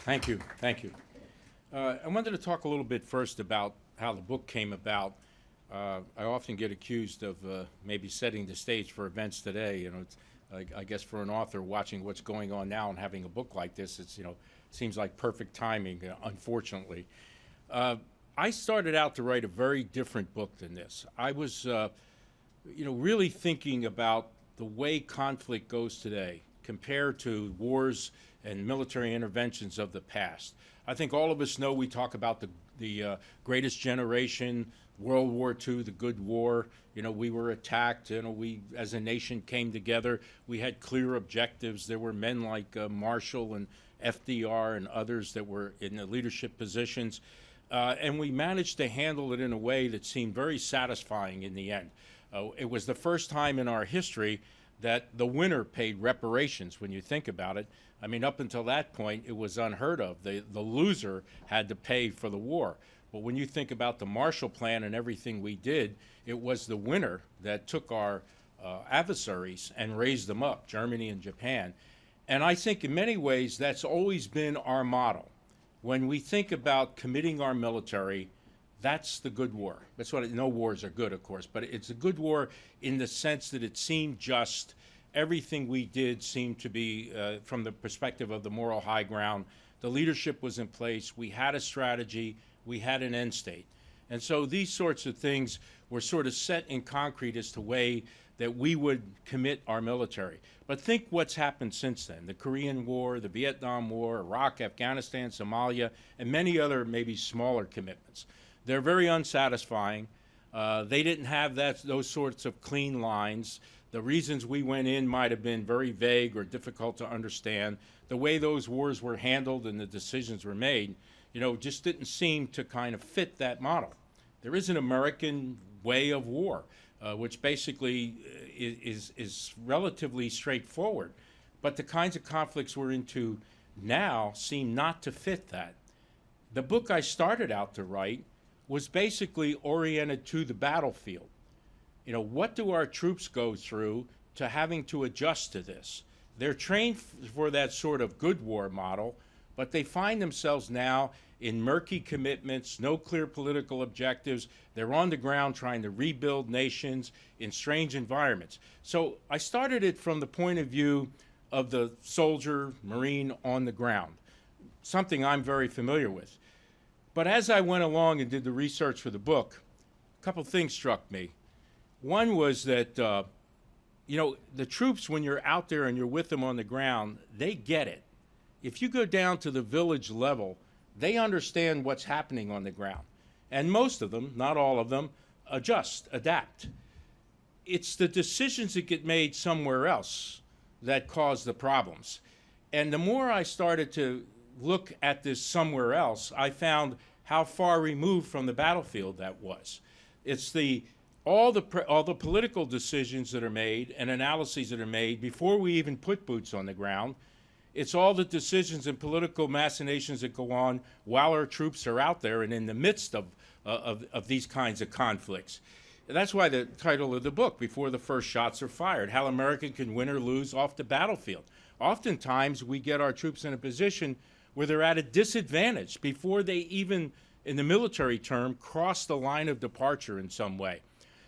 Thank you. Thank you. I wanted to talk a little bit first about how the book came about. I often get accused of maybe setting the stage for events today. It's, I guess for an author watching what's going on now and having a book like this, it's, seems like perfect timing, unfortunately. I started out to write a very different book than this. I was, really thinking about the way conflict goes today compared to wars and military interventions of the past. I think all of us know we talk about the greatest generation, World War II, the good war. We were attacked. We as a nation came together. We had clear objectives. There were men like Marshall and FDR and others that were in the leadership positions. And we managed to handle it in a way that seemed very satisfying in the end. It was the first time in our history that the winner paid reparations, when you think about it. I mean, up until that point, it was unheard of. The loser had to pay for the war. But when you think about the Marshall Plan and everything we did, it was the winner that took our adversaries and raised them up, Germany and Japan. And I think in many ways, that's always been our model. When we think about committing our military, that's the good war. That's what, no wars are good, of course, but it's a good war in the sense that it seemed just. Everything we did seemed to be, from the perspective of the moral high ground, the leadership was in place, we had a strategy, we had an end state. And so these sorts of things were sort of set in concrete as to way that we would commit our military. But think what's happened since then. The Korean War, the Vietnam War, Iraq, Afghanistan, Somalia, and many other maybe smaller commitments. They're very unsatisfying. They didn't have those sorts of clean lines. The reasons we went in might have been very vague or difficult to understand. The way those wars were handled and the decisions were made, just didn't seem to kind of fit that model. There is an American way of war, which basically is relatively straightforward. But the kinds of conflicts we're into now seem not to fit that. The book I started out to write was basically oriented to the battlefield. What do our troops go through to having to adjust to this? They're trained for that sort of good war model, but they find themselves now in murky commitments, no clear political objectives. They're on the ground trying to rebuild nations in strange environments. So I started it from the point of view of the soldier, Marine on the ground, something I'm very familiar with. But as I went along and did the research for the book, a couple things struck me. One was that, the troops, when you're out there and you're with them on the ground, they get it. If you go down to the village level, they understand what's happening on the ground. And most of them, not all of them, adapt. It's the decisions that get made somewhere else that cause the problems. And the more I started to look at this somewhere else, I found how far removed from the battlefield that was. It's all the political decisions that are made and analyses that are made before we even put boots on the ground. It's all the decisions and political machinations that go on while our troops are out there and in the midst of these kinds of conflicts. That's why the title of the book, Before the First Shots Are Fired, How America Can Win or Lose Off the Battlefield. Oftentimes, we get our troops in a position where they're at a disadvantage before they even, in the military term, cross the line of departure in some way.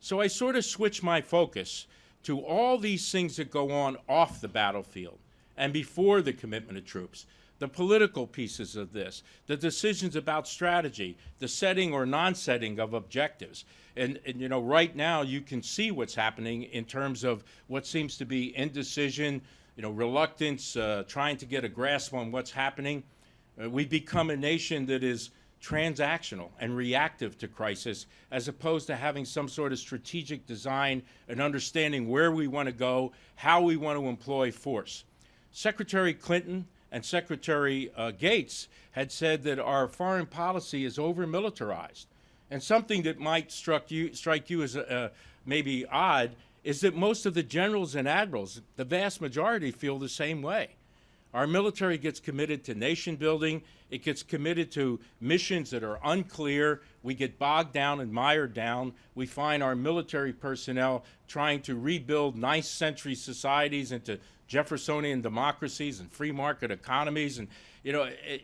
So I sort of switched my focus to all these things that go on off the battlefield and before the commitment of troops, the political pieces of this, the decisions about strategy, the setting or non-setting of objectives. And right now you can see what's happening in terms of what seems to be indecision, reluctance, trying to get a grasp on what's happening. We've become a nation that is transactional and reactive to crisis, as opposed to having some sort of strategic design and understanding where we want to go, how we want to employ force. Secretary Clinton and Secretary Gates had said that our foreign policy is over-militarized. And something that might strike you as maybe odd is that most of the generals and admirals, the vast majority, feel the same way. Our military gets committed to nation building. It gets committed to missions that are unclear. We get bogged down and mired down. We find our military personnel trying to rebuild 9th century societies into Jeffersonian democracies and free market economies. And,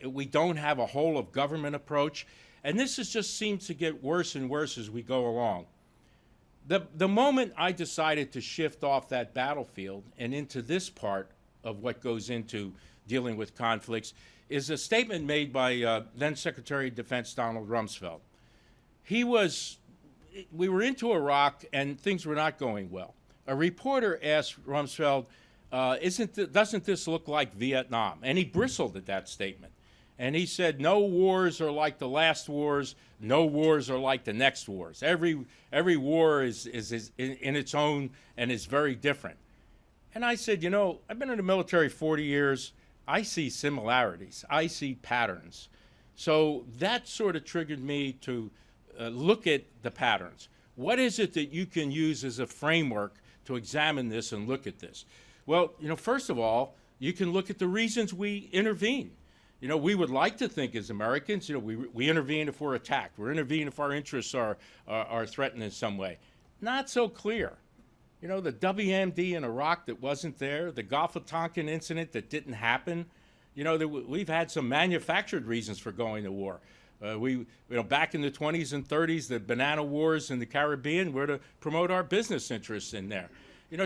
we don't have a whole of government approach. And this just seems to get worse and worse as we go along. The moment I decided to shift off that battlefield and into this part of what goes into dealing with conflicts is a statement made by then Secretary of Defense Donald Rumsfeld. We were into Iraq and things were not going well. A reporter asked Rumsfeld, doesn't this look like Vietnam? And he bristled at that statement. And he said, no wars are like the last wars. No wars are like the next wars. Every war is in its own and is very different. And I said, I've been in the military 40 years. I see similarities. I see patterns. So that sort of triggered me to look at the patterns. What is it that you can use as a framework to examine this and look at this? Well, first of all, you can look at the reasons we intervene. We would like to think as Americans, we intervene if we're attacked. We intervene if our interests are threatened in some way. Not so clear. The WMD in Iraq that wasn't there, the Gulf of Tonkin incident that didn't happen. We've had some manufactured reasons for going to war. Back in the 20s and 30s, the banana wars in the Caribbean were to promote our business interests in there.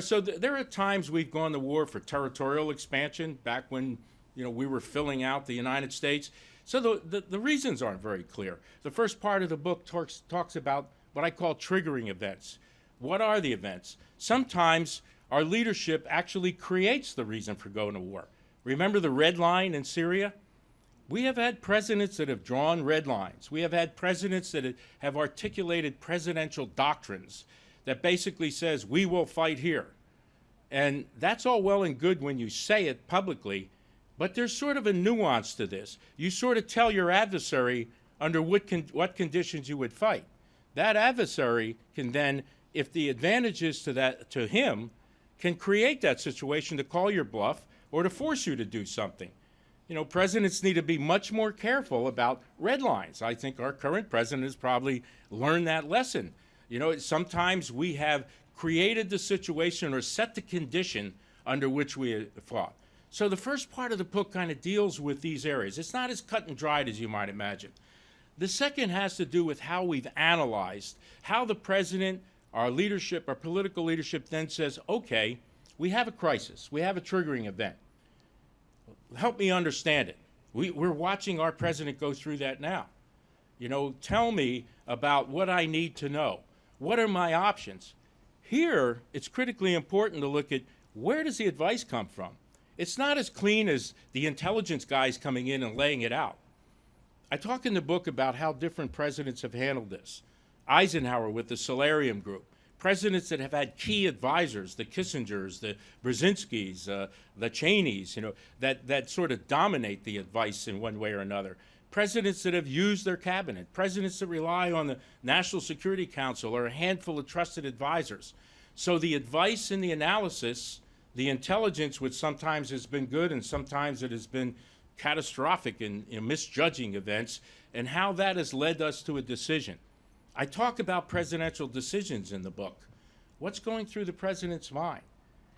So there are times we've gone to war for territorial expansion back when we were filling out the United States. So the reasons aren't very clear. The first part of the book talks about what I call triggering events. What are the events? Sometimes our leadership actually creates the reason for going to war. Remember the red line in Syria? We have had presidents that have drawn red lines. We have had presidents that have articulated presidential doctrines that basically says, we will fight here. And that's all well and good when you say it publicly, but there's sort of a nuance to this. You sort of tell your adversary under what conditions you would fight. That adversary can then, if the advantage is to him, can create that situation to call your bluff or to force you to do something. Presidents need to be much more careful about red lines. I think our current president has probably learned that lesson. Sometimes we have created the situation or set the condition under which we fought. So the first part of the book kind of deals with these areas. It's not as cut and dried as you might imagine. The second has to do with how we've analyzed how the president, our leadership, our political leadership then says, okay, we have a crisis. We have a triggering event. Help me understand it. We're watching our president go through that now. Tell me about what I need to know. What are my options? Here, it's critically important to look at where does the advice come from? It's not as clean as the intelligence guys coming in and laying it out. I talk in the book about how different presidents have handled this. Eisenhower with the Solarium Group. Presidents that have had key advisors, the Kissingers, the Brzezinskis, the Cheneys, that sort of dominate the advice in one way or another. Presidents that have used their cabinet. Presidents that rely on the National Security Council or a handful of trusted advisors. So the advice and the analysis, the intelligence, which sometimes has been good and sometimes it has been catastrophic in misjudging events, and how that has led us to a decision. I talk about presidential decisions in the book. What's going through the president's mind?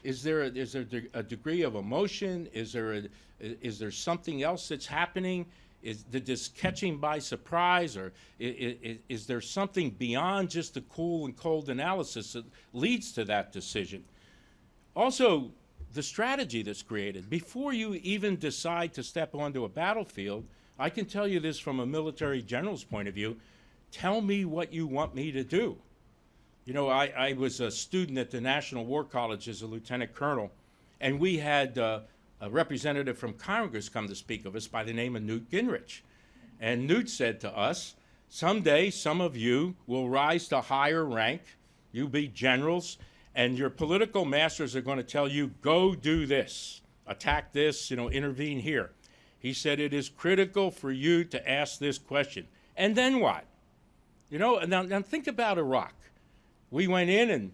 Is there a degree of emotion? Is there something else that's happening? Is this catching by surprise, or is there something beyond just the cool and cold analysis that leads to that decision? Also, the strategy that's created. Before you even decide to step onto a battlefield, I can tell you this from a military general's point of view, tell me what you want me to do. I was a student at the National War College as a lieutenant colonel, and we had a representative from Congress come to speak of us by the name of Newt Gingrich. And Newt said to us, someday some of you will rise to higher rank, you'll be generals, and your political masters are going to tell you, go do this, attack this, intervene here. He said, it is critical for you to ask this question. And then what? Now think about Iraq. We went in and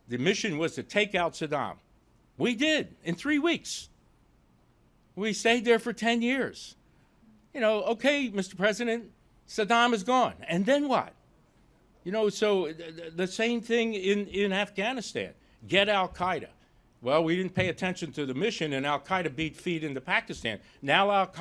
the mission was to take out Saddam. We did in 3 weeks. We stayed there for 10 years. You know, okay, Mr. President, Saddam is gone. And then what? You know, so the same thing in Afghanistan. Get al-Qaeda. Well, we didn't pay attention to the mission, and al-Qaeda beat feet into Pakistan. Now al-Qaeda